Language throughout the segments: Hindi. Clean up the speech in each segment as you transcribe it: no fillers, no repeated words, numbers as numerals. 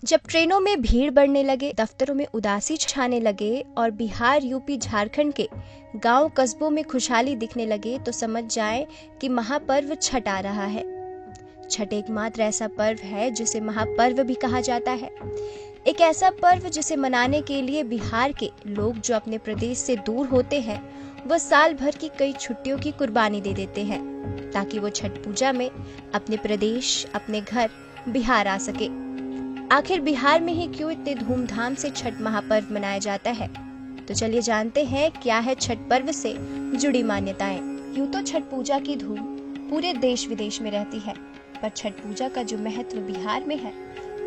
जब ट्रेनों में भीड़ बढ़ने लगे, दफ्तरों में उदासी छाने लगे और बिहार, यूपी, झारखंड के गांव कस्बों में खुशहाली दिखने लगे, तो समझ जाएं कि महापर्व छठ आ रहा है। छठ एकमात्र ऐसा पर्व है जिसे महापर्व भी कहा जाता है। एक ऐसा पर्व जिसे मनाने के लिए बिहार के लोग जो अपने प्रदेश से दूर होते हैं, वह साल भर की कई छुट्टियों की कुर्बानी दे देते हैं ताकि वो छठ पूजा में अपने प्रदेश, अपने घर बिहार आ सके। आखिर बिहार में ही क्यों इतने धूमधाम से छठ महापर्व मनाया जाता है? तो चलिए जानते हैं क्या है छठ पर्व से जुड़ी मान्यताएं। यूं तो छठ पूजा की धूम पूरे देश विदेश में रहती है, पर छठ पूजा का जो महत्व बिहार में है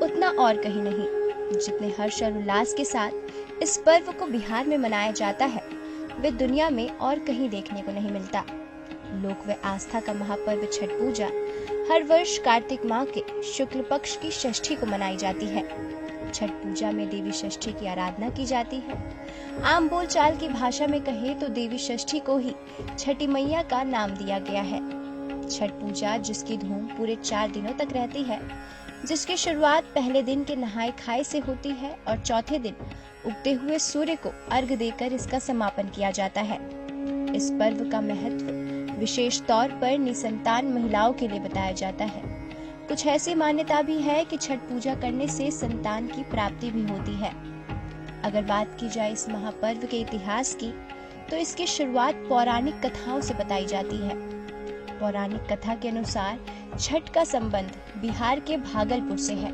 उतना और कहीं नहीं। जितने हर्ष और उल्लास के साथ इस पर्व को बिहार में मनाया जाता है, वे दुनिया में और कहीं देखने को नहीं मिलता। लोक व आस्था का महापर्व छठ पूजा हर वर्ष कार्तिक माह के शुक्ल पक्ष की षष्ठी को मनाई जाती है। छठ पूजा में देवी षष्ठी की आराधना की जाती है। आम बोलचाल की भाषा में कहें तो देवी षष्ठी को ही छठी मैया का नाम दिया गया है। छठ पूजा जिसकी धूम पूरे 4 दिनों तक रहती है, जिसकी शुरुआत पहले दिन के नहाए खाए से होती है और चौथे दिन उगते हुए सूर्य को अर्घ देकर इसका समापन किया जाता है। इस पर्व का महत्व विशेष तौर पर निसंतान महिलाओं के लिए बताया जाता है। कुछ ऐसी मान्यता भी है कि छठ पूजा करने से संतान की प्राप्ति भी होती है। अगर बात की जाए इस महापर्व के इतिहास की, तो इसकी शुरुआत पौराणिक कथाओं से बताई जाती है। पौराणिक कथा के अनुसार छठ का संबंध बिहार के भागलपुर से है।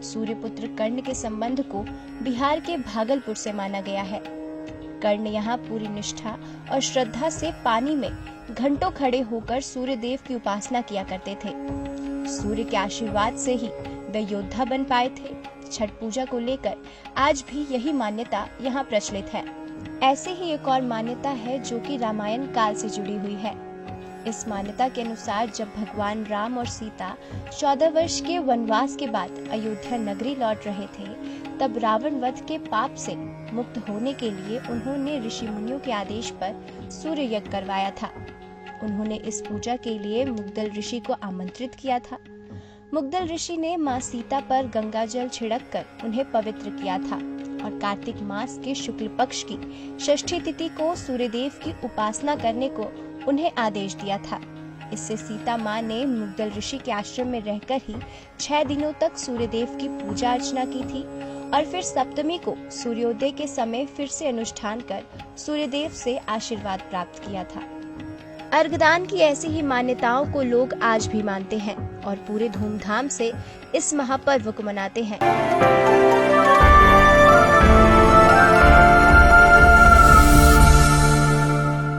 सूर्यपुत्र कर्ण के संबंध को बिहार के भागलपुर से माना गया है। कर्ण यहाँ पूरी निष्ठा और श्रद्धा से पानी में घंटों खड़े होकर सूर्य देव की उपासना किया करते थे। सूर्य के आशीर्वाद से ही वे योद्धा बन पाए थे। छठ पूजा को लेकर आज भी यही मान्यता यहाँ प्रचलित है। ऐसे ही एक और मान्यता है जो कि रामायण काल से जुड़ी हुई है। इस मान्यता के अनुसार जब भगवान राम और सीता 14 वर्ष के वनवास के बाद अयोध्या नगरी लौट रहे थे, तब रावण वध के पाप से मुक्त होने के लिए उन्होंने ऋषि मुनियों के आदेश पर सूर्य यज्ञ करवाया था। उन्होंने इस पूजा के लिए मुग्दल ऋषि को आमंत्रित किया था। मुग्दल ऋषि ने मां सीता पर गंगा जल छिड़क कर उन्हें पवित्र किया था और कार्तिक मास के शुक्ल पक्ष की षष्ठी तिथि को सूर्यदेव की उपासना करने को उन्हें आदेश दिया था। इससे सीता मां ने मुग्दल ऋषि के आश्रम में रहकर ही 6 दिनों तक सूर्यदेव की पूजा अर्चना की थी और फिर सप्तमी को सूर्योदय के समय फिर से अनुष्ठान कर सूर्यदेव से आशीर्वाद प्राप्त किया था। अर्घदान की ऐसी ही मान्यताओं को लोग आज भी मानते हैं और पूरे धूमधाम से इस महापर्व को मनाते हैं।